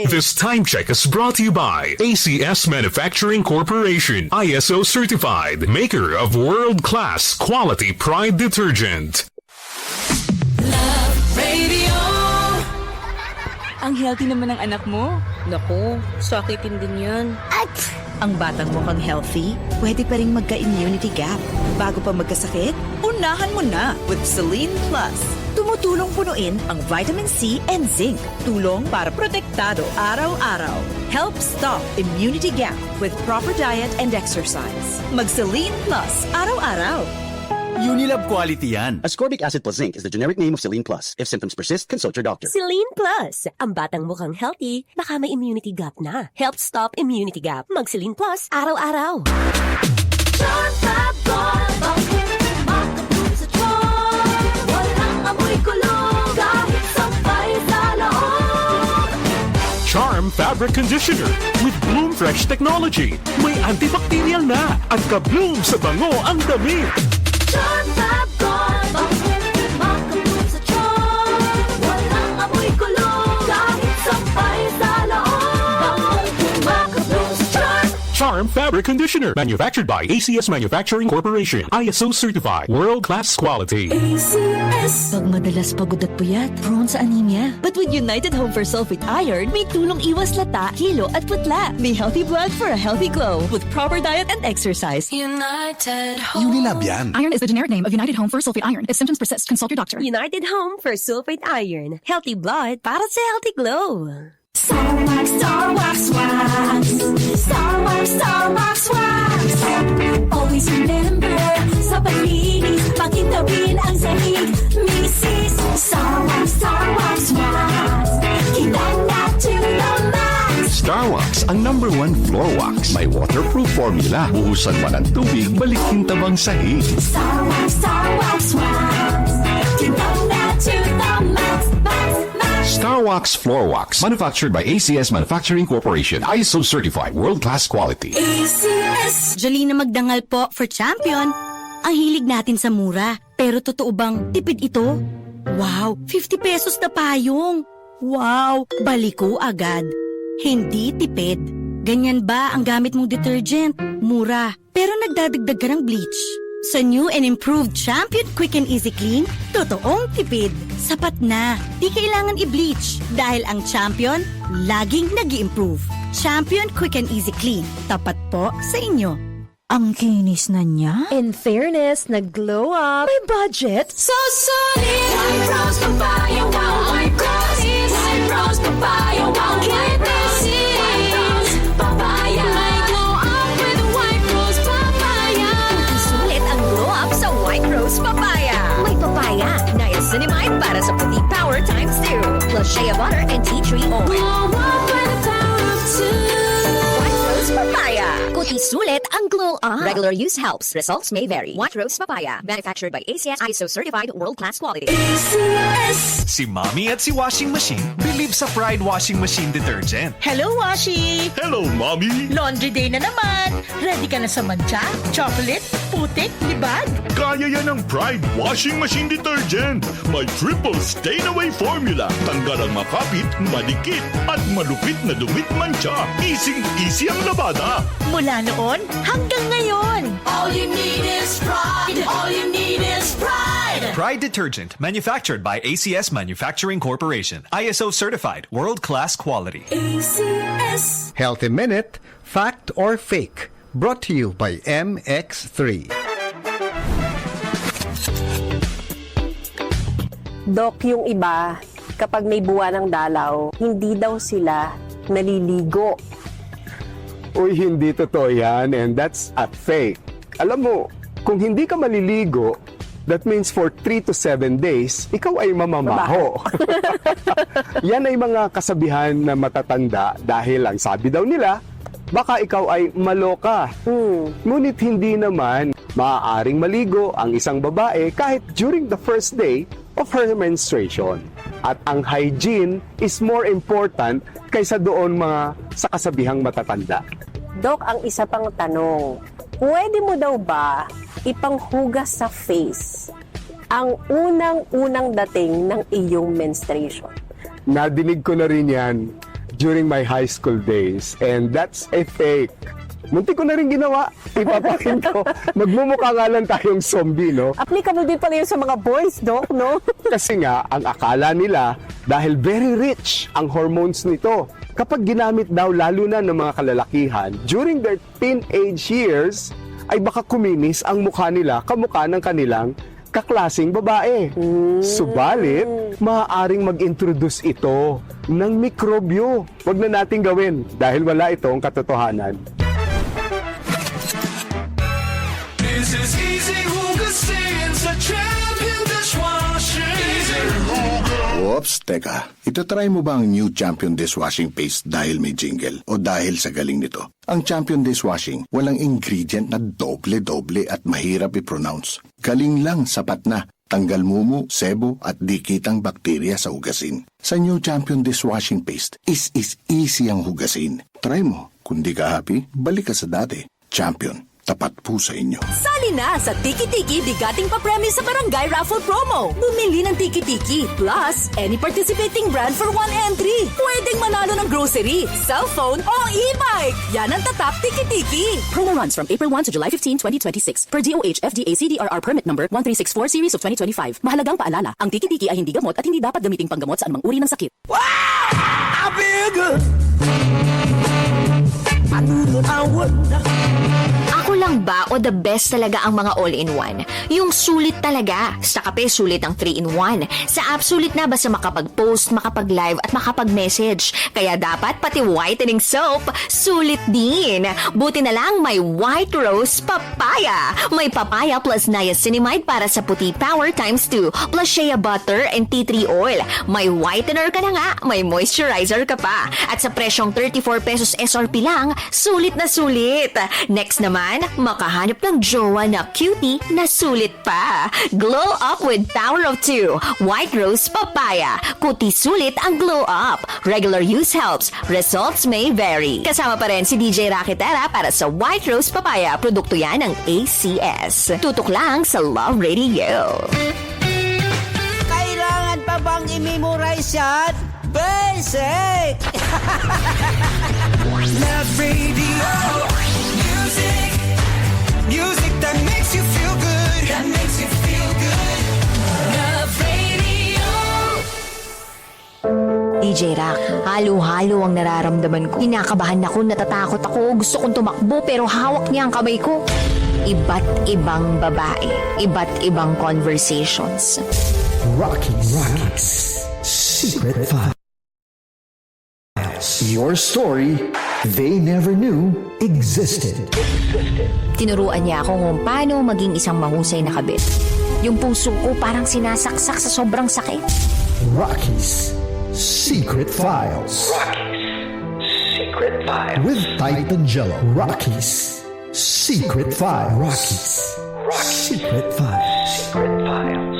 This time check is brought to you by ACS Manufacturing Corporation, ISO certified, maker of world-class quality Pride detergent. Love Radio. Ang healthy naman ng anak mo. Naku, sakitin din yan. At ang batang mukhang healthy, pwede pa rin magka-immunity gap. Bago pa magkasakit, unahan mo na with Celine Plus. Tumutulong punuin ang vitamin C and zinc. Tulong para protektado araw-araw. Help stop immunity gap with proper diet and exercise. Mag-Celine Plus araw-araw. Unilab quality yan. Ascorbic acid plus zinc is the generic name of Celine Plus. If symptoms persist, consult your doctor. Celine Plus, ang batang mukhang healthy, baka may immunity gap na. Help stop immunity gap. Mag Celine Plus, araw-araw. Charm Fabric Conditioner with Bloom Fresh Technology. May antibacterial na at ka-bloom sa bango ang damit. Charm Fab Gold, bakit makabloom sa charm? Walang amoy kulong, kahit sampay sa loob. Makabloom sa charm. Charm Fabric Conditioner. Manufactured by ACS Manufacturing Corporation. ISO certified. World-class quality. ACS. Pag madalas pagod at puyat, prone sa anemia. But with United Home for Sulfate Iron, may tulong iwas lata, hilo at putla. May healthy blood for a healthy glow with proper diet and exercise. United Home. Unilab yan. Iron is the generic name of United Home for Sulfate Iron. If symptoms persist, consult your doctor. United Home for Sulfate Iron. Healthy blood para sa healthy glow. Star Wax, Star Wax, Wax. Star Wax, Star Wax, Wax. Always remember, sa paglinis, pakintabin ang sahig. Misis, Star Wax, Wax. Kinala to the max. Star Wax, ang #1 floor wax. May waterproof formula. Buhusan man ang tubig, balikin tabang sahig. Star Wax, Wax. Kinala to the max, max, max. Star Wax Floor Wax. Manufactured by ACS Manufacturing Corporation. ISO certified. World-class quality. ACS. Jolina Magdangal po for champion. Ang hilig natin sa mura. Pero totoo bang tipid ito? Wow, 50 pesos na payong. Wow, baliko agad. Hindi tipid. Ganyan ba ang gamit mong detergent? Mura, pero nagdadagdag ka ng bleach. Sa new and improved Champion Quick and Easy Clean, totoong tipid. Sapat na, di kailangan i-bleach dahil ang Champion laging nag-i-improve. Champion Quick and Easy Clean, tapat po sa inyo. Ang kinis na niya. In fairness, nag-glow up. May budget. So solid. White Rose Papaya, wow. White Roses. White Rose Papaya, wow. White Roses. White Rose Papaya. May glow up with White Rose Papaya. Sulit ang glow up sa White Rose Papaya. May papaya, niacinamide para sa puti power times 2. Plus shea butter and tea tree oil. Glow up with the power of 2. White Rose Papaya. Kuti sulit ang glow up. Regular use helps. Results may vary. White Rose Papaya. Manufactured by ACS ISO certified world-class quality. ACS. Si Mommy at si Washing Machine believe sa Pride Washing Machine Detergent. Hello, Washi! Hello, Mommy! Laundry day na naman. Ready ka na sa mancha, chocolate, putik, libag? Kaya yan ang Pride Washing Machine Detergent. May triple stain-away formula. Tanggal ang makapit, malikit, at malupit na dumit mancha. Easy ang labada. Mula noon hanggang ngayon. All you need is pride. All you need is pride. Pride Detergent, manufactured by ACS Manufacturing Corporation. ISO certified, world-class quality. ACS. Healthy Minute, Fact or Fake, brought to you by MX3. Dok, yung iba, kapag may buwan ng dalaw, hindi daw sila naliligo. Uy, hindi totoo yan, and that's a fake. Alam mo, kung hindi ka maliligo, that means for 3 to 7 days, ikaw ay mamamaho. Yan ay mga kasabihan na matatanda dahil ang sabi daw nila, baka ikaw ay maloka. Ngunit hindi naman maaaring maligo ang isang babae kahit during the first day of her menstruation. At ang hygiene is more important kaysa doon mga sa kasabihang matatanda. Dok, ang isa pang tanong, pwede mo daw ba ipanghugas sa face ang unang-unang dating ng iyong menstruation? Nadinig ko na rin yan. during my high school days. And that's a fake. Muntik ko na rin ginawa. Ipapakin ko. Magmumukha nga lang tayong zombie, no? Applicable din pala yun sa mga boys, Doc, no? Kasi nga, ang akala nila, dahil very rich ang hormones nito, kapag ginamit daw lalo na ng mga kalalakihan, during their teenage years, ay baka kuminis ang mukha nila kamukha ng kanilang kaklasing babae. Subalit, maaaring mag-introduce ito ng mikrobyo. Huwag na nating gawin dahil wala itong katotohanan. This is Easy Hugasin sa Champion Dishwashing. Easy Huga. Oops, teka. Itatry mo ba ang new Champion Dishwashing Paste dahil may jingle o dahil sa galing nito? Ang Champion Dishwashing, walang ingredient na doble-doble at mahirap i-pronounce. Galing lang, sapat na. Tanggal mumu, sebo at dikitang bakterya sa hugasin. Sa new Champion Dishwashing Paste, is easy ang hugasin. Try mo. Kung di ka happy, balik ka sa dati. Champion. Tapat po sa inyo. Sali na sa Tiki-Tiki Bigating Pa-Premyo sa Barangay Raffle Promo. Bumili ng Tiki-Tiki plus any participating brand for 1 entry. Pwedeng manalo ng grocery, cellphone o e-bike. Yan ang tatak Tiki-Tiki. Promo runs from April 1 to July 15, 2026 per DOH FDA CDRR permit number 1364 series of 2025. Mahalagang paalala, ang Tiki-Tiki ay hindi gamot at hindi dapat gamiting panggamot sa anumang uri ng sakit. Wow! I feel good. I knew that I would. Ako lang ba o the best talaga ang mga all-in-one? Yung sulit talaga. Sa kape, sulit ang 3-in-1. Sa app, sulit na basta makapag-post, makapag-live at makapag-message. Kaya dapat pati whitening soap, sulit din. Buti na lang may White Rose Papaya. May papaya plus niacinamide para sa puti power ×2 plus shea butter and tea tree oil. May whitener ka na nga, may moisturizer ka pa. At sa presyong 34 pesos SRP lang, sulit na sulit. Next naman, makahanap ng jowa na cutie na sulit pa. Glow up with power of 2. White Rose Papaya. Kuti sulit ang glow up. Regular use helps. Results may vary. Kasama pa rin si DJ Raketera para sa White Rose Papaya. Produkto yan ng ACS. Tutok lang sa Love Radio. Kailangan pa bang i-memorize yan? Basic! Love Radio. Music. Music that makes you feel good. That makes you feel good. Love Radio. DJ Rak, halo-halo ang nararamdaman ko. Kinakabahan ako, natatakot ako, gusto kong tumakbo pero hawak niya ang kamay ko. Iba't ibang babae, iba't ibang conversations. Rocky's Secret Files. Your story they never knew existed. Tinuruan niya ako kung paano maging isang mahusay na kabit. Yung puso ko parang sinasaksak sa sobrang sakit. Rocky's Secret Files. Secret Files. With Titan Jello. Rocky's Secret Files. Rocky's Secret Files. Secret Files.